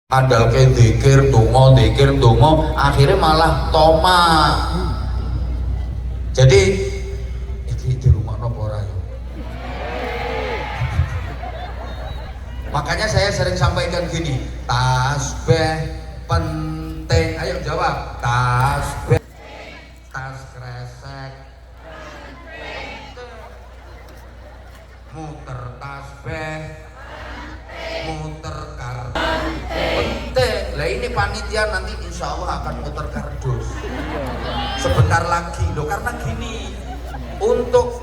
andal ke dikir dongo akhirnya malah toma. Jadi di rumah nopo ora. Makanya saya sering sampaikan gini, tasbih penting. Ayo jawab, tasbih, tas kresek, muter tasbih, muter kardus penting. Lah ini panitia nanti insya Allah akan muter kardus sebentar lagi loh, karena gini, untuk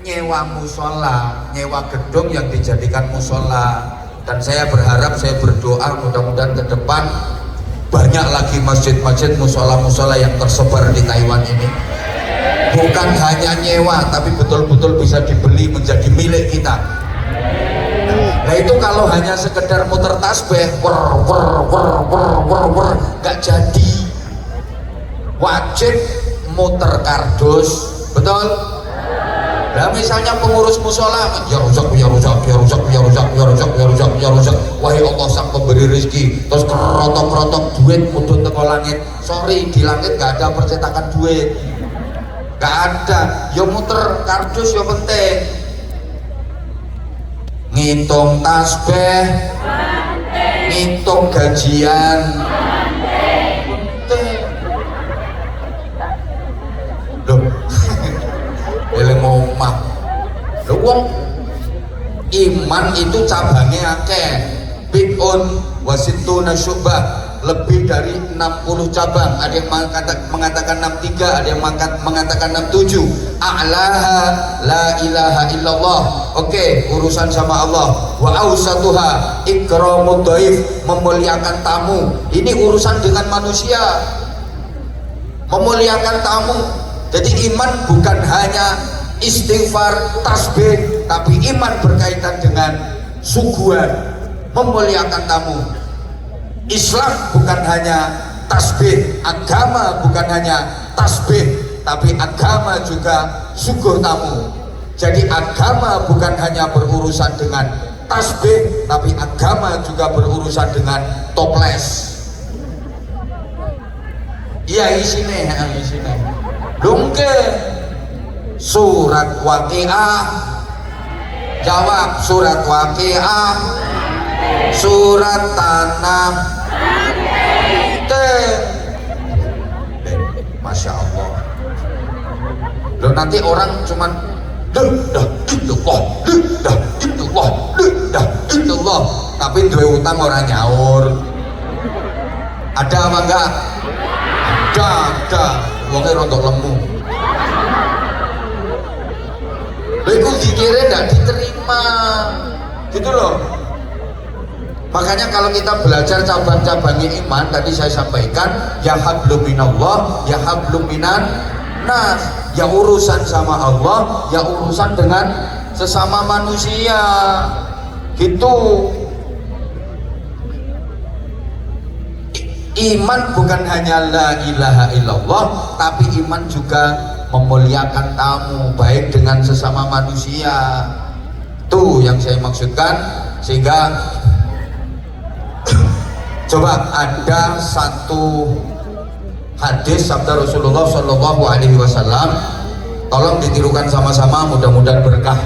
nyewa musola, nyewa gedung yang dijadikan musola, dan saya berharap, saya berdoa mudah-mudahan ke depan banyak lagi masjid-masjid, musola-musola yang tersebar di Taiwan ini, bukan hanya nyewa tapi betul-betul bisa dibeli menjadi milik kita. Nah itu kalau hanya sekedar muter tasbih gak jadi, wajib muter kardus, betul? Nah misalnya pengurus musola, ya rusak, wahai Allah sang pemberi rezeki, terus kerotok-kerotok duit mudun teko langit. Sorry, di langit gak ada percetakan duit, gak ada. Ya muter kardus ya penting. Ngitung tasbih, ngitung gajian, loh eling omah lho, wong iman itu cabangnya akeh, bid'un wasituna syu'bah, lebih dari 60 cabang. Ada yang mengatakan 63, ada yang mengatakan 67. A'laha la ilaha illallah. Oke, urusan sama Allah. Wa ausatuha ikramud dhaif, memuliakan tamu. Ini urusan dengan manusia, memuliakan tamu. Jadi iman bukan hanya istighfar, tasbih, tapi iman berkaitan dengan suguhan, memuliakan tamu. Islam bukan hanya tasbih, agama bukan hanya tasbih, tapi agama juga suguh tamu. Jadi agama bukan hanya berurusan dengan tasbih, tapi agama juga berurusan dengan toples. Iya isine. Dongke surat Waqiah, jawab surat Waqiah, surat Tanah. Masya Allah. Loh nanti orang cuman dah illallah, tapi dua utang orang nyaur. Ada apa enggak? Ada. Wongnya rontok lemu. Itu dikira enggak diterima, gitu loh. Makanya kalau kita belajar cabang-cabangnya iman, tadi saya sampaikan, ya hablum minallah, ya hablum minan nas, ya urusan sama Allah, ya urusan dengan sesama manusia, gitu. Iman bukan hanya la ilaha illallah, tapi iman juga memuliakan tamu, baik dengan sesama manusia. Tuh yang saya maksudkan. Sehingga coba ada satu hadis sabda Rasulullah Shallallahu Alaihi Wasallam, tolong ditirukan sama-sama, mudah-mudahan berkah.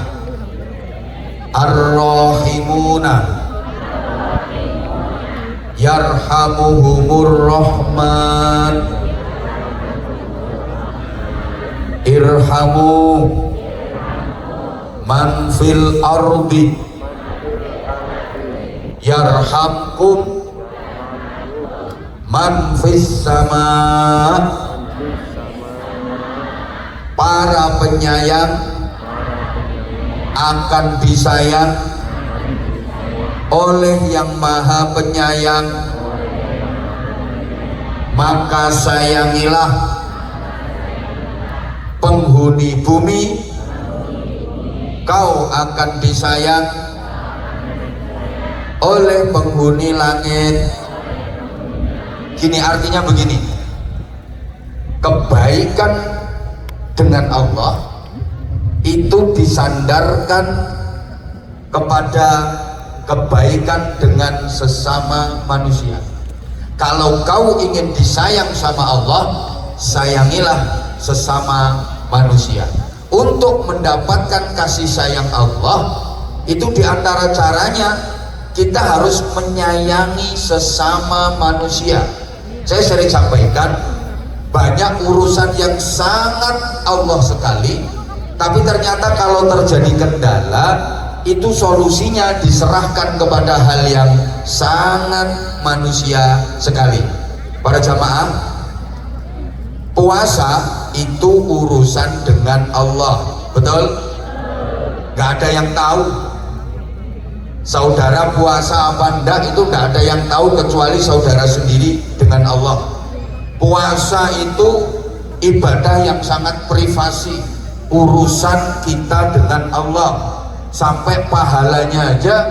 Ar-Rahimuna yarhamuhumur Rahman irhamu man fil ardi yarhamkum man fis sama. Para penyayang akan disayang oleh yang maha penyayang, maka sayangilah penghuni bumi, kau akan disayang oleh penghuni langit. Gini artinya begini, kebaikan dengan Allah itu disandarkan kepada kebaikan dengan sesama manusia. Kalau kau ingin disayang sama Allah, sayangilah sesama manusia. Untuk mendapatkan kasih sayang Allah, itu diantara caranya kita harus menyayangi sesama manusia. Saya sering sampaikan, banyak urusan yang sangat Allah sekali, tapi ternyata kalau terjadi kendala, itu solusinya diserahkan kepada hal yang sangat manusia sekali. Para jamaah, puasa itu urusan dengan Allah, betul? Gak ada yang tahu saudara puasa apa enggak, itu gak ada yang tahu kecuali saudara sendiri dengan Allah. Puasa itu ibadah yang sangat privasi, urusan kita dengan Allah. Sampai pahalanya aja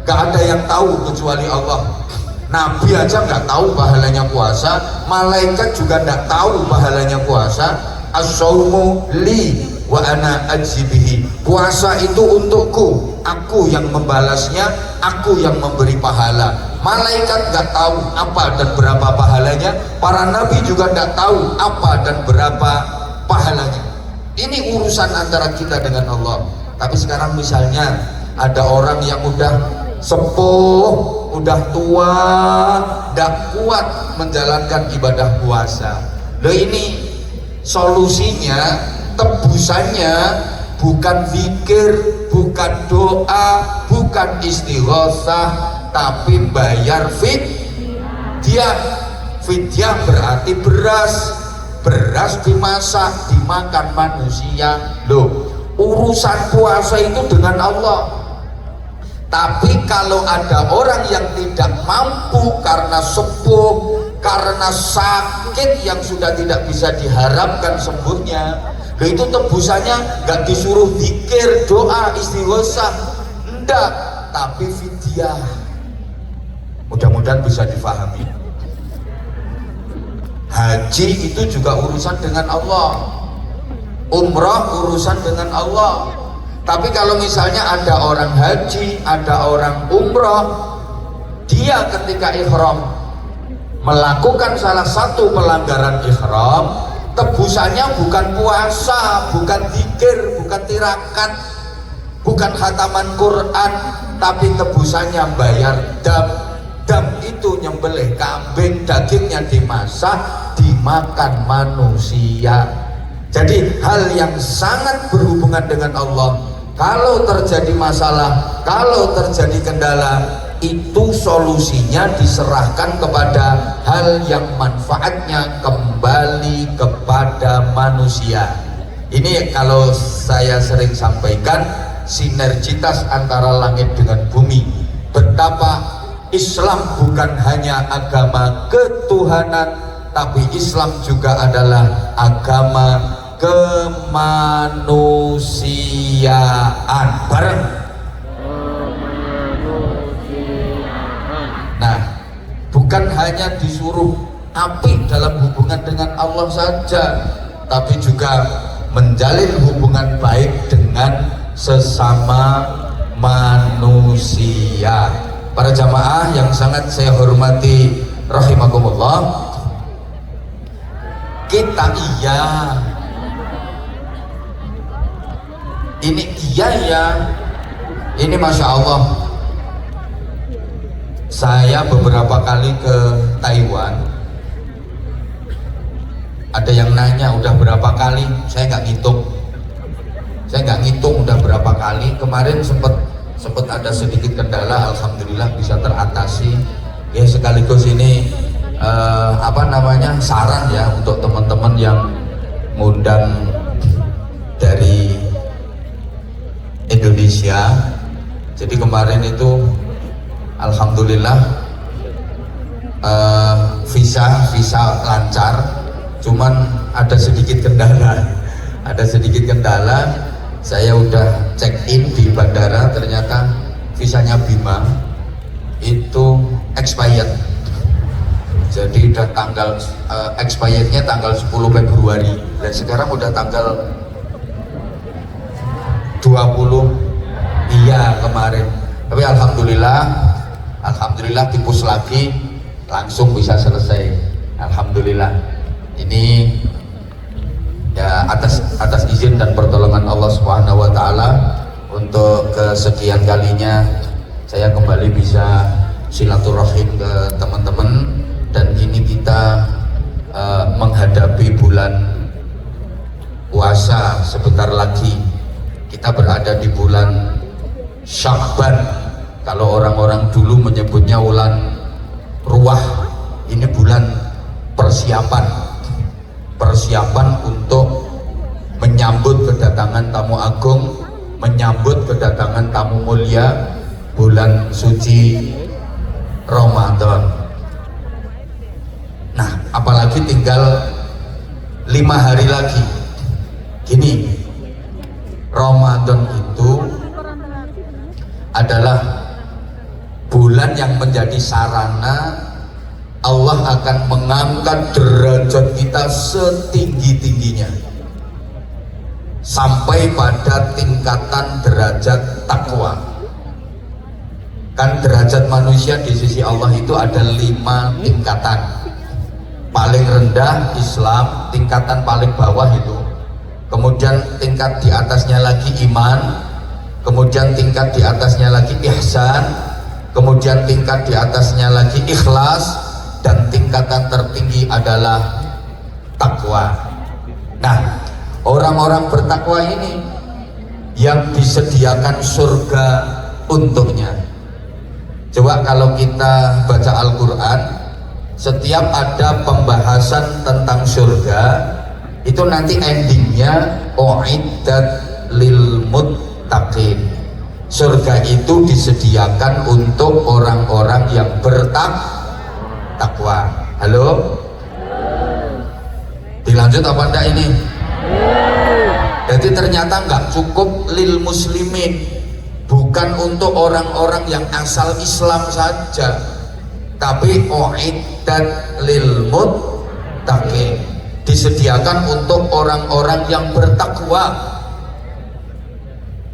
gak ada yang tahu kecuali Allah. Nabi aja nggak tahu pahalanya puasa, malaikat juga nggak tahu pahalanya puasa. As-saumu li wa ana ajzibihi. Puasa itu untukku, aku yang membalasnya, aku yang memberi pahala. Malaikat nggak tahu apa dan berapa pahalanya, para nabi juga nggak tahu apa dan berapa pahalanya. Ini urusan antara kita dengan Allah. Tapi sekarang misalnya ada orang yang udah sepuh, udah tua, tidak kuat menjalankan ibadah puasa. Loh, ini solusinya, tebusannya bukan zikir, bukan doa, bukan istighosah, tapi bayar fidyah. Fidyah berarti beras dimasak, dimakan manusia. Loh, urusan puasa itu dengan Allah. Tapi kalau ada orang yang tidak mampu karena sepuh, karena sakit yang sudah tidak bisa diharapkan sembuhnya, itu tebusannya nggak disuruh zikir, doa, istighosah, enggak, tapi fidyah. Mudah-mudahan bisa difahami. Haji itu juga urusan dengan Allah, umrah urusan dengan Allah. Tapi kalau misalnya ada orang haji, ada orang umrah, dia ketika ihram melakukan salah satu pelanggaran ihram, tebusannya bukan puasa, bukan zikir, bukan tirakat, bukan khataman Quran, tapi tebusannya bayar dam. Dam itu nyembelih kambing, dagingnya dimasak, dimakan manusia. Jadi hal yang sangat berhubungan dengan Allah, kalau terjadi masalah, kalau terjadi kendala, itu solusinya diserahkan kepada hal yang manfaatnya kembali kepada manusia. Ini kalau saya sering sampaikan, sinergitas antara langit dengan bumi. Betapa Islam bukan hanya agama ketuhanan, tapi Islam juga adalah agama kemanusiaan. Bareng. Nah, bukan hanya disuruh apik dalam hubungan dengan Allah saja, tapi juga menjalin hubungan baik dengan sesama manusia. Para jamaah yang sangat saya hormati rahimakumullah, kita ini Masya Allah, saya beberapa kali ke Taiwan. Ada yang nanya udah berapa kali, saya nggak ngitung udah berapa kali. Kemarin sempat ada sedikit kendala, alhamdulillah bisa teratasi ya. Sekaligus ini saran ya untuk teman-teman yang ngundang dari Indonesia. Jadi kemarin itu alhamdulillah visa lancar, cuman ada sedikit kendala. Saya udah check in di bandara, ternyata visanya Bima itu expired. Jadi udah tanggal expirednya tanggal 10 Februari dan sekarang udah tanggal 20. Iya, kemarin Tapi alhamdulillah tipus lagi langsung bisa selesai. Alhamdulillah. Ini ya atas izin dan pertolongan Allah Subhanahu wa taala, untuk kesekian kalinya saya kembali bisa silaturahim ke teman-teman, dan ini kita menghadapi bulan puasa sebentar lagi. Kita berada di bulan Sya'ban. Kalau orang-orang dulu menyebutnya bulan ruah, ini bulan persiapan untuk menyambut kedatangan tamu agung, menyambut kedatangan tamu mulia, bulan suci Ramadan. Nah, apalagi tinggal 5 hari lagi. Gini, Ramadan itu adalah bulan yang menjadi sarana Allah akan mengangkat derajat kita setinggi-tingginya sampai pada tingkatan derajat takwa. Kan derajat manusia di sisi Allah itu ada 5 tingkatan. Paling rendah Islam, tingkatan paling bawah itu, kemudian tingkat di atasnya lagi iman, kemudian tingkat di atasnya lagi ihsan, kemudian tingkat di atasnya lagi ikhlas, dan tingkatan tertinggi adalah takwa. Nah, orang-orang bertakwa ini yang disediakan surga untuknya. Coba kalau kita baca Al-Quran, setiap ada pembahasan tentang surga itu nanti endingnya uiddat lil muttaqin. Surga itu disediakan untuk orang-orang yang bertakwa. Halo? Dilanjut apa enggak ini? Jadi ternyata enggak cukup lil muslimin, bukan untuk orang-orang yang asal Islam saja, tapi uiddat lil muttaqin, disediakan untuk orang-orang yang bertakwa.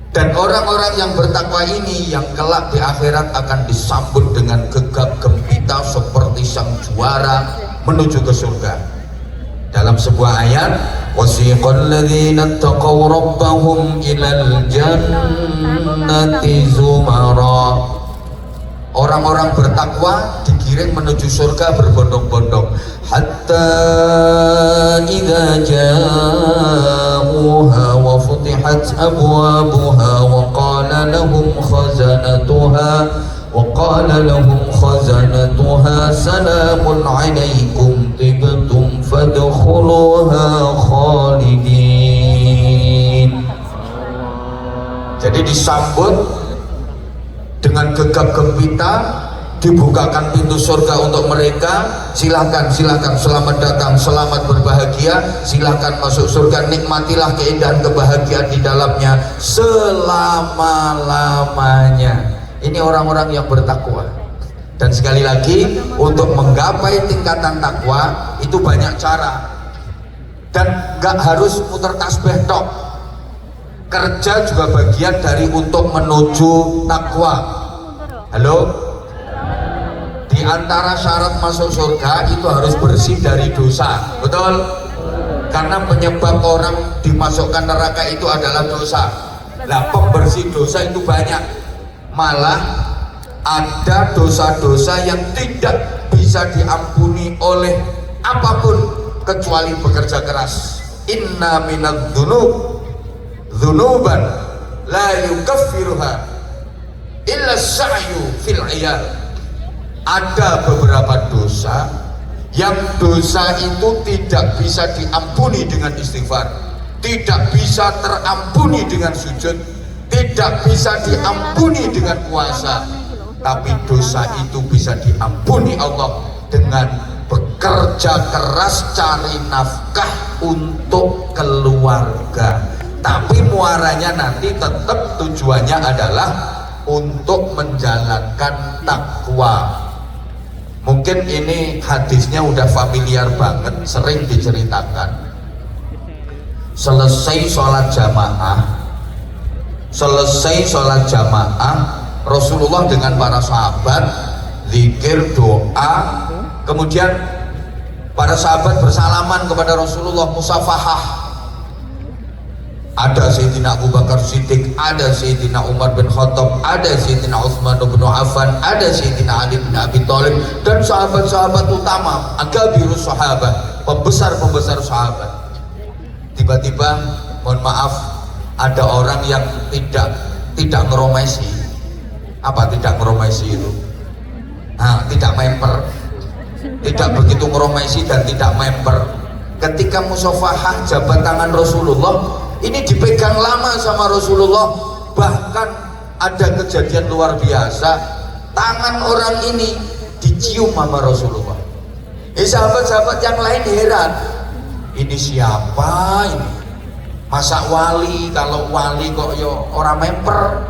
Dan orang-orang yang bertakwa ini yang kelak di akhirat akan disambut dengan gegap gempita seperti sang juara menuju ke surga. Dalam sebuah ayat, wasiqal ladzina taqaw rabbahum ilal jannati zumara. Orang-orang bertakwa digiring menuju surga berbondong-bondong. Hatta idza ja'uha wa futihat abwabuha wa qala lahum khazanatuha salamun 'alaikum tibtum fadkhuluha khalidin. Jadi disambut dengan gegap gempita, dibukakan pintu surga untuk mereka. Silakan selamat datang, selamat berbahagia, silakan masuk surga, nikmatilah keindahan kebahagiaan di dalamnya selama-lamanya. Ini orang-orang yang bertakwa. Dan sekali lagi, untuk menggapai tingkatan takwa itu banyak cara, dan gak harus muter tasbih tok. Kerja juga bagian dari untuk menuju takwa. Halo? Di antara syarat masuk surga itu harus bersih dari dosa, betul? Karena penyebab orang dimasukkan neraka itu adalah dosa. Nah, pembersih dosa itu banyak. Malah ada dosa-dosa yang tidak bisa diampuni oleh apapun kecuali bekerja keras. Inna minadz dzunuban la yukaffiruha illa sa'yu fil 'iyal. Ada beberapa dosa yang dosa itu tidak bisa diampuni dengan istighfar, tidak bisa terampuni dengan sujud, tidak bisa diampuni dengan puasa, tapi dosa itu bisa diampuni Allah dengan bekerja keras cari nafkah untuk keluarga. Tapi muaranya nanti tetap tujuannya adalah untuk menjalankan takwa. Mungkin ini hadisnya udah familiar banget, sering diceritakan. Selesai sholat jamaah Rasulullah dengan para sahabat, zikir, doa, kemudian para sahabat bersalaman kepada Rasulullah, musafahah. Ada Sayyidina Abu Bakar Siddiq, ada Sayyidina Umar bin Khattab, ada Sayyidina Utsman bin Affan, ada Sayyidina Ali bin Abi Thalib, dan sahabat-sahabat utama, akabirus sahabat, pembesar-pembesar sahabat. Tiba-tiba, mohon maaf, ada orang yang tidak ngeromesi. Apa tidak ngeromesi itu? Nah, tidak memper, tidak begitu ngeromesi dan tidak memper. Ketika musafahah jabat tangan Rasulullah, ini dipegang lama sama Rasulullah. Bahkan ada kejadian luar biasa, tangan orang ini dicium sama Rasulullah. Sahabat-sahabat yang lain heran, ini siapa ini? Masa wali? Kalau wali kok yo orang memper,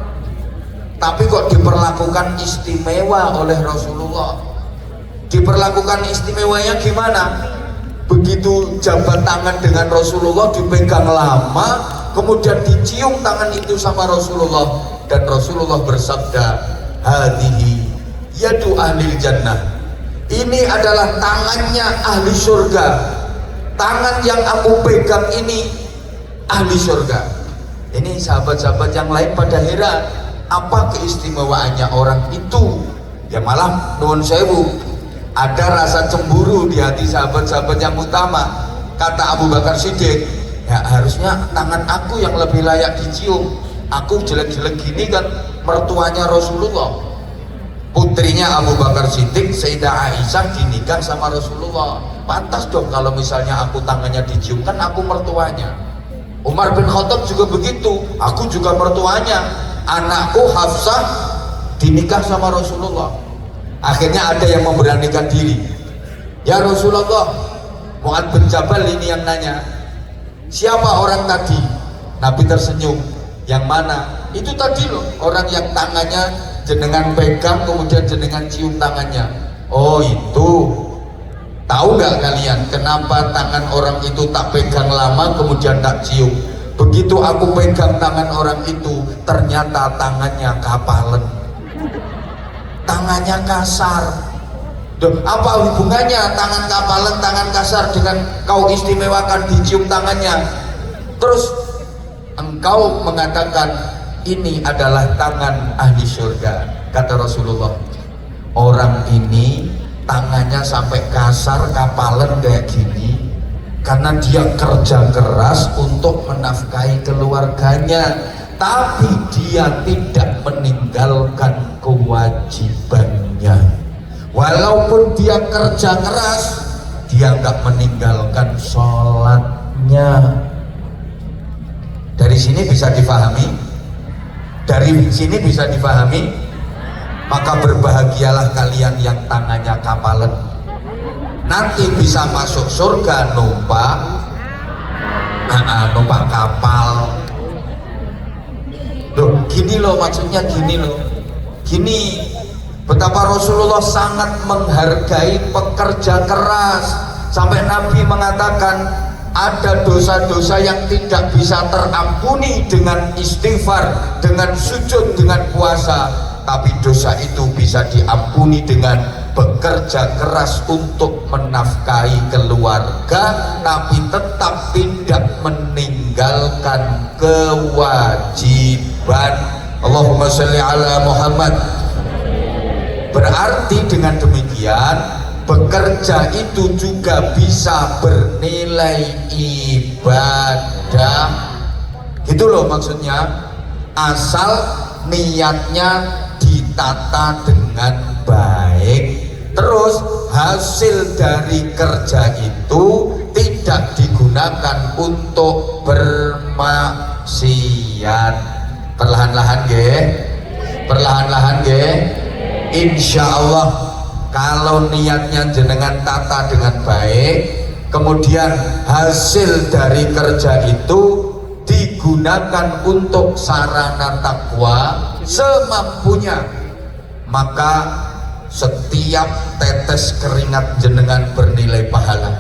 tapi kok diperlakukan istimewa oleh Rasulullah. Diperlakukan istimewanya gimana? Begitu jabat tangan dengan Rasulullah, dipegang lama, kemudian dicium tangan itu sama Rasulullah, dan Rasulullah bersabda, hadhihi yadu ahlil jannah, ini adalah tangannya ahli surga. Tangan yang aku pegang ini ahli surga. Ini sahabat-sahabat yang lain pada heran, apa keistimewaannya orang itu? Ya malah nuwun sewu, ada rasa cemburu di hati sahabat-sahabat yang utama. Kata Abu Bakar Siddiq, ya harusnya tangan aku yang lebih layak dicium. Aku jelek-jelek gini kan mertuanya Rasulullah. Putrinya Abu Bakar Siddiq, Sayyidah Aisyah, dinikah sama Rasulullah. Pantas dong kalau misalnya aku tangannya dicium, kan aku mertuanya. Umar bin Khattab juga begitu, aku juga mertuanya. Anakku Hafsah dinikah sama Rasulullah. Akhirnya ada yang memberanikan diri, ya Rasulullah, Mu'adz bin Jabal ini yang nanya, siapa orang tadi? Nabi tersenyum, yang mana? Itu tadi loh, orang yang tangannya jenengan pegang kemudian jenengan cium tangannya. Oh itu. Tahu nggak kalian kenapa tangan orang itu tak pegang lama kemudian tak cium? Begitu aku pegang tangan orang itu, ternyata tangannya kapalan, tangannya kasar. Duh, apa hubungannya tangan kapalan, tangan kasar dengan kau istimewakan dicium tangannya? Terus engkau mengatakan ini adalah tangan ahli surga. Kata Rasulullah, orang ini tangannya sampai kasar, kapalan kayak gini karena dia kerja keras untuk menafkahi keluarganya, tapi dia tidak meninggalkan kewajibannya. Walaupun dia kerja keras, dia nggak meninggalkan sholatnya. Dari sini bisa difahami, maka berbahagialah kalian yang tangannya kapalan, nanti bisa masuk surga numpak kapal. Loh, gini loh maksudnya, gini betapa Rasulullah sangat menghargai pekerja keras, sampai Nabi mengatakan ada dosa-dosa yang tidak bisa terampuni dengan istighfar, dengan sujud, dengan puasa, tapi dosa itu bisa diampuni dengan bekerja keras untuk menafkahi keluarga, tapi tetap tidak meninggalkan kewajiban. Allahumma sholli ala Muhammad. Berarti dengan demikian bekerja itu juga bisa bernilai ibadah, gitu loh maksudnya, asal niatnya ditata dengan baik. Terus hasil dari kerja itu tidak digunakan untuk bermaksiat. Perlahan-lahan insya Allah kalau niatnya jenengan tata dengan baik, kemudian hasil dari kerja itu digunakan untuk sarana takwa semampunya, maka setiap tetes keringat jenengan bernilai pahala,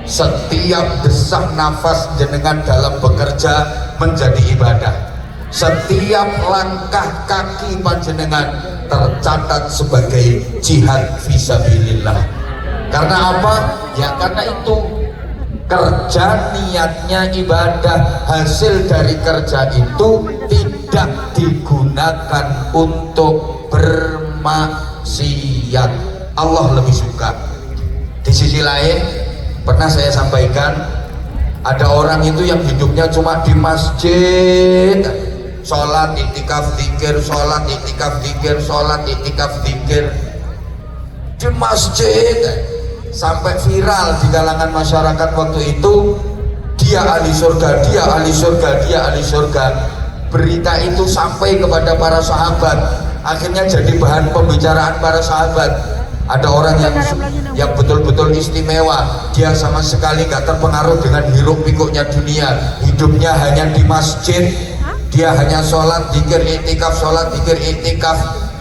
setiap desak nafas jenengan dalam bekerja menjadi ibadah. Setiap langkah kaki panjenengan tercatat sebagai jihad fisabilillah. Karena apa? Ya karena itu kerja niatnya ibadah, hasil dari kerja itu tidak digunakan untuk bermaksiat. Allah lebih suka. Di sisi lain pernah saya sampaikan, ada orang itu yang hidupnya cuma di masjid, sholat iktikaf zikir, sholat iktikaf zikir, sholat iktikaf zikir di masjid, sampai viral di kalangan masyarakat waktu itu, dia ahli surga, dia ahli surga, dia ahli surga. Berita itu sampai kepada para sahabat, akhirnya jadi bahan pembicaraan para sahabat. Ada orang yang betul-betul istimewa, dia sama sekali nggak terpengaruh dengan hiruk pikuknya dunia, hidupnya hanya di masjid, dia hanya sholat zikir iktikaf, sholat zikir iktikaf.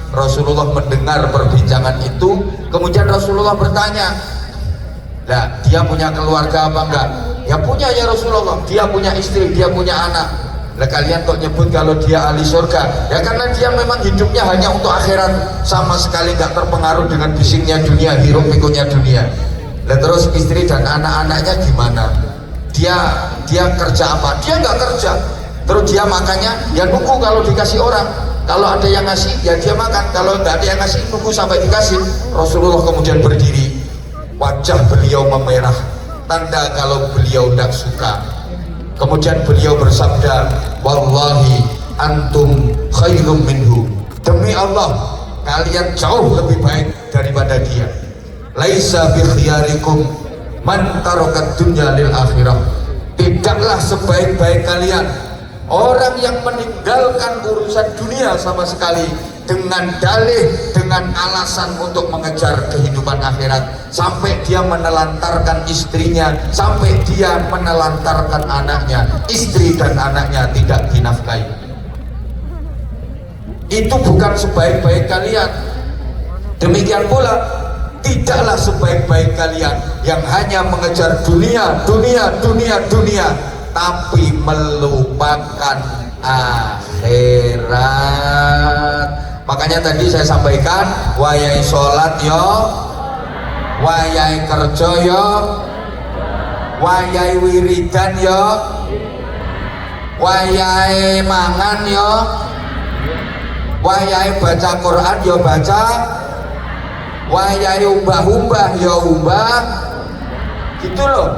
Rasulullah mendengar perbincangan itu, kemudian Rasulullah bertanya, lah dia punya keluarga apa enggak? Ya punya ya Rasulullah, dia punya istri, dia punya anak. Lah kalian kok nyebut kalau dia ahli surga? Ya karena dia memang hidupnya hanya untuk akhirat, sama sekali nggak terpengaruh dengan bisiknya dunia, hiruk pikuknya dunia. Lah terus istri dan anak-anaknya gimana? Dia kerja apa? Dia nggak kerja. Terus dia makannya ya nunggu kalau dikasih orang. Kalau ada yang ngasih ya dia makan, kalau nggak ada yang ngasih nunggu sampai dikasih. Rasulullah kemudian berdiri, wajah beliau memerah, tanda kalau beliau tidak suka. Kemudian beliau bersabda, wallahi antum khairum minhu, demi Allah kalian jauh lebih baik daripada dia. Laisa bi khiyarikum man tarakat dunya lil akhirah, tidaklah sebaik-baik kalian orang yang meninggalkan urusan dunia sama sekali dengan dalih, dengan alasan untuk mengejar kehidupan akhirat, sampai dia menelantarkan istrinya, sampai dia menelantarkan anaknya, istri dan anaknya tidak dinafkahi. Itu bukan sebaik-baik kalian. Demikian pula tidaklah sebaik-baik kalian yang hanya mengejar dunia, tapi melupakan akhirat. Makanya tadi saya sampaikan, wayai sholat yo, wayai kerja yo, wayai wiridan yo, wayai mangan yo, wayai baca Quran yo baca, wayai umbah-umbah yo umbah, gitu loh.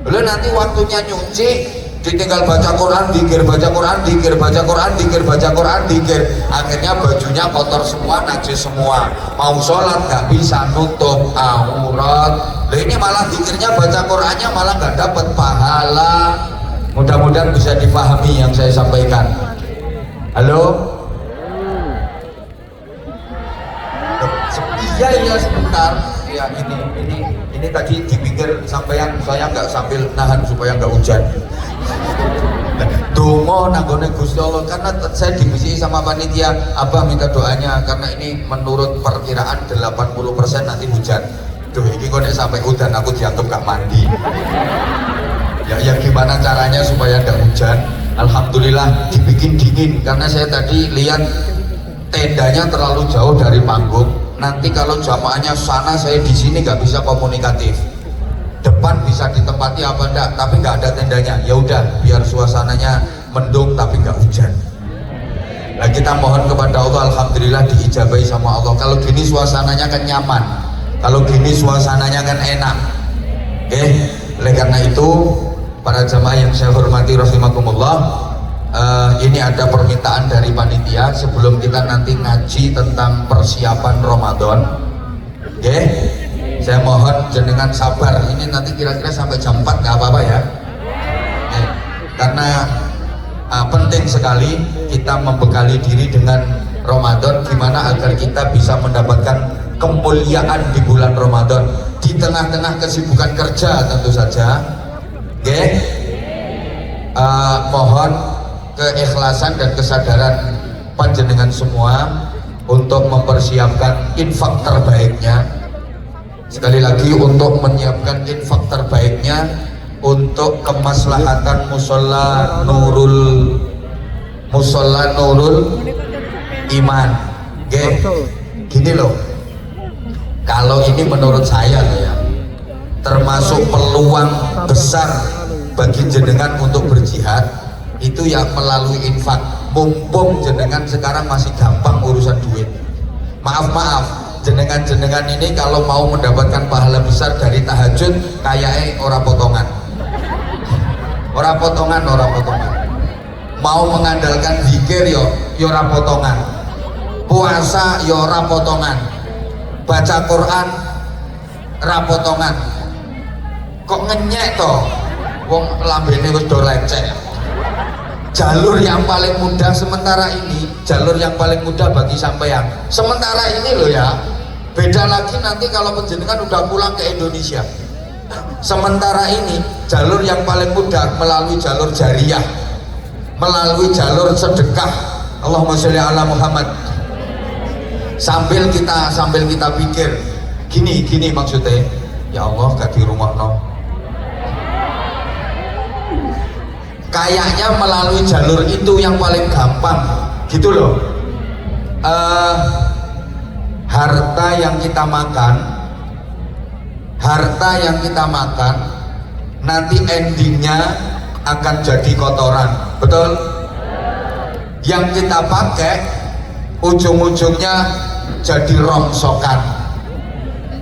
Belum nanti waktunya nyuci ditinggal baca Quran, dikir, baca Quran, dikir, baca Quran, dikir, baca Quran, dikir. Akhirnya bajunya kotor semua, najis semua. Mau sholat nggak bisa, nutup aurat. Nah ini malah dikirnya, baca Qurannya malah nggak dapat pahala. Mudah-mudahan bisa dipahami yang saya sampaikan. Halo? Iya sebentar. Ya ini tadi dipikir sampean, saya nggak sambil nahan supaya nggak hujan. Dongo nanggone Gusti Allah, karena saya dibisiki sama panitia, Abah minta doanya karena ini menurut perkiraan 80% nanti hujan. Duh ini kok sampai hujan aku dianggap gak mandi. Ya gimana caranya supaya gak hujan? Alhamdulillah dibikin dingin, karena saya tadi lihat tendanya terlalu jauh dari panggung. Nanti kalau jamaahnya sana, saya di sini nggak bisa komunikatif. Depan bisa ditempati apa enggak, tapi nggak ada tendanya. Ya udah, biar suasananya mendung tapi nggak hujan. Nah kita mohon kepada Allah, alhamdulillah diijabahi sama Allah. Kalau gini suasananya kan nyaman, kalau gini suasananya kan enak. Oke, oleh karena itu para jamaah yang saya hormati rahimakumullah, ini ada permintaan dari panitia sebelum kita nanti ngaji tentang persiapan Ramadan. Oke, saya mohon jenengan sabar, ini nanti kira-kira sampai jam 4 nggak apa-apa ya. Karena penting sekali kita membekali diri dengan Ramadan, gimana agar kita bisa mendapatkan kemuliaan di bulan Ramadan di tengah-tengah kesibukan kerja tentu saja. Oke, mohon keikhlasan dan kesadaran panjenengan semua untuk mempersiapkan infak terbaiknya. Sekali lagi, untuk menyiapkan infak terbaiknya untuk kemaslahatan musola Nurul Musola Nurul Iman. Oke, gini loh, kalau ini menurut saya loh ya, termasuk peluang besar bagi jenengan untuk berjihad itu ya melalui infak. Mumpung jenengan sekarang masih gampang urusan duit. Maaf, jenengan ini kalau mau mendapatkan pahala besar dari tahajud kayaknya orang potongan. Orang potongan. Mau mengandalkan zikir yo orang potongan. Puasa yo orang potongan. Baca Quran rapotongan. Kok ngenyek toh? Wong lambene wis do lecek. Jalur yang paling mudah sementara ini, jalur yang paling mudah bagi sampean sementara ini loh ya. Beda lagi nanti kalau penjenengan udah pulang ke Indonesia. Sementara ini jalur yang paling mudah melalui jalur jariah, melalui jalur sedekah. Allahumma sholli ala Muhammad. Sambil kita pikir gini maksudnya, ya Allah gak di rumah no. Kayaknya melalui jalur itu yang paling gampang gitu loh. Harta yang kita makan nanti endingnya akan jadi kotoran, betul? Yang kita pakai ujung-ujungnya jadi rongsokan.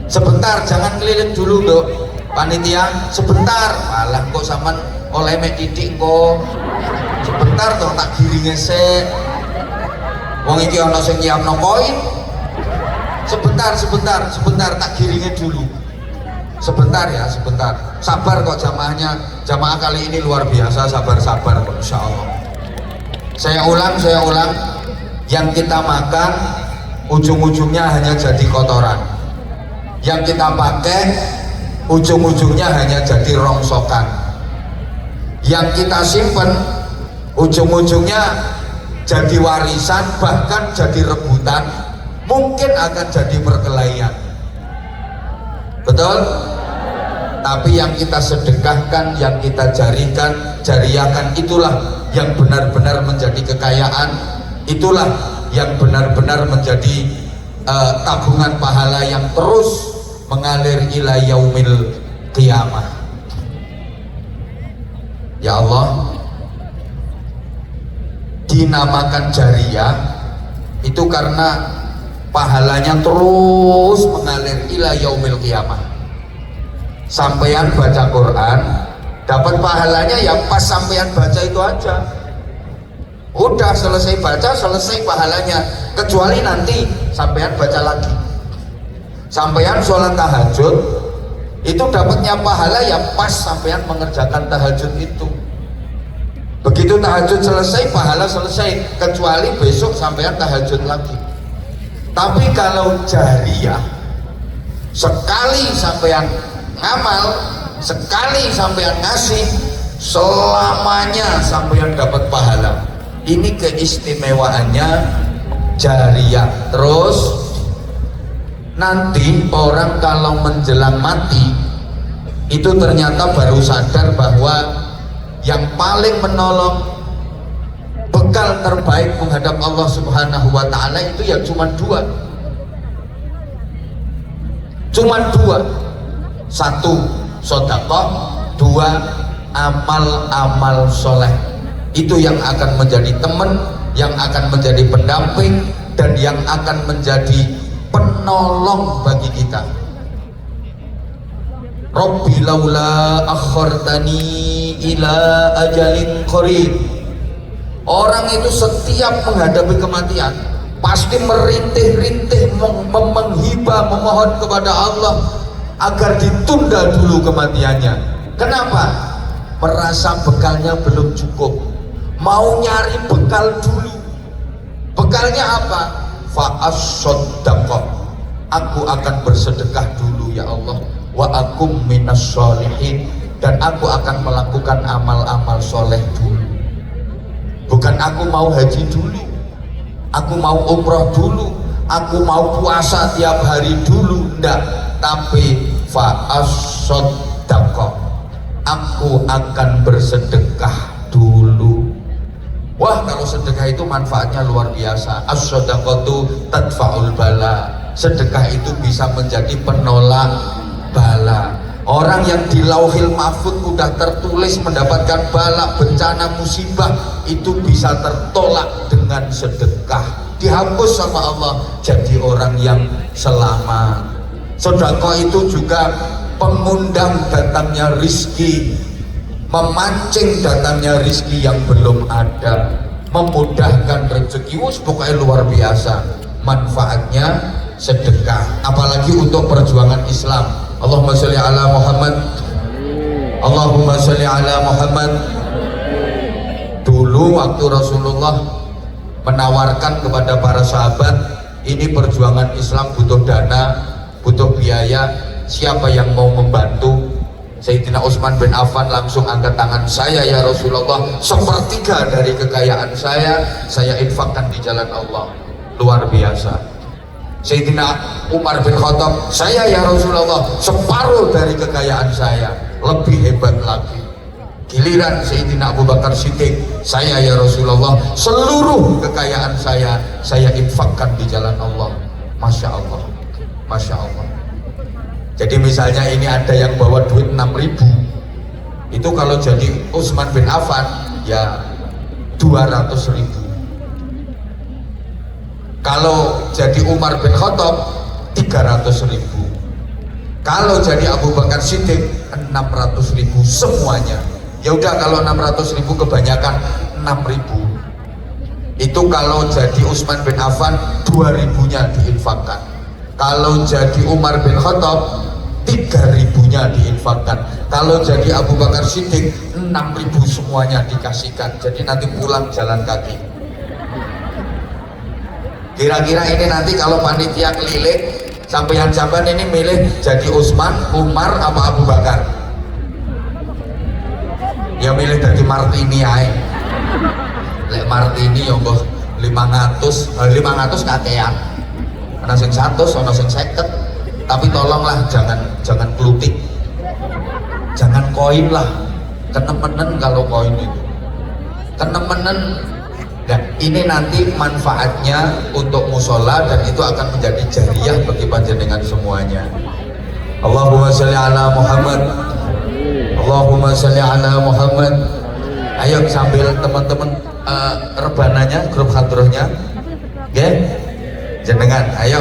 Sebentar, jangan keliling dulu dok panitia, sebentar. Malah kok sama oleh mek titik kok sebentar toh tak giringe sik. Wong iki ana sing nyiapno koin. Sebentar tak giringe dulu. Sebentar. Sabar kok jamaahnya. Jamaah kali ini luar biasa, sabar kok insyaallah. Saya ulang. Yang kita makan ujung-ujungnya hanya jadi kotoran. Yang kita pakai ujung-ujungnya hanya jadi rongsokan. Yang kita simpen ujung-ujungnya jadi warisan, bahkan jadi rebutan, mungkin akan jadi perkelahian, betul? Tapi yang kita sedekahkan, yang kita jariahkan, itulah yang benar-benar menjadi kekayaan, itulah yang benar-benar menjadi tabungan pahala yang terus mengalir ila yaumil qiyamah. Ya Allah, dinamakan jariah itu karena pahalanya terus mengalir ila yaumil qiyamah. Sampean baca Quran dapat pahalanya ya pas sampean baca itu aja. Udah selesai baca, selesai pahalanya. Kecuali nanti sampean baca lagi. Sampean sholat tahajud itu dapatnya pahala ya pas sampean mengerjakan tahajud itu. Begitu tahajud selesai, pahala selesai, kecuali besok sampean tahajud lagi. Tapi kalau jariah, sekali sampean ngamal, sekali sampean ngasih, selamanya sampean dapat pahala. Ini keistimewaannya jariah. Terus nanti orang kalau menjelang mati itu ternyata baru sadar bahwa yang paling menolong, bekal terbaik menghadap Allah Subhanahu wa Ta'ala itu ya cuma dua. Satu, sedekah. Dua, amal-amal soleh. Itu yang akan menjadi teman, yang akan menjadi pendamping, dan yang akan menjadi penolong bagi kita. Rabbi laula akhartani ila ajalin qarib. Orang itu setiap menghadapi kematian pasti merintih-rintih, menghibah, memohon kepada Allah agar ditunda dulu kematiannya. Kenapa? Merasa bekalnya belum cukup, mau nyari bekal dulu. Bekalnya apa? Fa'as-soddaqah, aku akan bersedekah dulu ya Allah, wa akum minas sholihin, dan aku akan melakukan amal-amal soleh dulu. Bukan aku mau haji dulu, aku mau umroh dulu, aku mau puasa tiap hari dulu, enggak. Tapi fa'as-soddaqah, aku akan bersedekah dulu. Wah, kalau sedekah itu manfaatnya luar biasa. As-shadaqatu tadfa'ul bala. Sedekah itu bisa menjadi penolak bala. Orang yang di lauhil mahfud udah tertulis mendapatkan bala, bencana, musibah, itu bisa tertolak dengan sedekah. Dihapus sama Allah, jadi orang yang selamat. Sedekah itu juga pengundang datangnya rizki, memancing datangnya rizki yang belum ada, memudahkan rezeki. Pokoknya luar biasa manfaatnya sedekah, apalagi untuk perjuangan Islam. Allahumma sholli ala Muhammad, Allahumma sholli ala Muhammad. Dulu waktu Rasulullah menawarkan kepada para sahabat, ini perjuangan Islam butuh dana, butuh biaya, siapa yang mau membantu? Sayyidina Utsman bin Affan langsung angkat tangan, saya ya Rasulullah, sepertiga dari kekayaan saya infakkan di jalan Allah. Luar biasa. Sayyidina Umar bin Khattab, saya ya Rasulullah, separuh dari kekayaan saya. Lebih hebat lagi. Giliran Sayyidina Abu Bakar Siddiq, saya ya Rasulullah, seluruh kekayaan saya infakkan di jalan Allah. Masya Allah, Masya Allah. Jadi misalnya ini ada yang bawa duit 6.000, itu kalau jadi Utsman bin Affan ya 200.000. Kalau jadi Umar bin Khattab 300.000. Kalau jadi Abu Bakar Siddiq 600.000 semuanya. Ya udah, kalau 600.000 kebanyakan 6.000. Itu kalau jadi Utsman bin Affan 2.000-nya diinfakkan. Kalau jadi Umar bin Khattab 3.000-nya diinfakkan. Kalau jadi Abu Bakar Siddiq 6.000 semuanya dikasihkan. Jadi nanti pulang jalan kaki. Kira-kira ini nanti kalau panitia keliling sampai yang jamban ini milih jadi Utsman, Umar apa Abu Bakar? Ya milih jadi Martini ae. Lek Martini ya mbah 500 kakean. Ana sing 100, ana sing 50. Tapi tolonglah jangan klutik, jangan koin lah, kenemenen kalau koin itu kenemenen. Nah, ini nanti manfaatnya untuk musola dan itu akan menjadi jariah bagi panjenengan semuanya. Allahumma sholli ala Muhammad, Allahumma sholli ala Muhammad. Ayo sambil teman-teman rebananya, grup hadrohnya, ya, jenengan, ayo.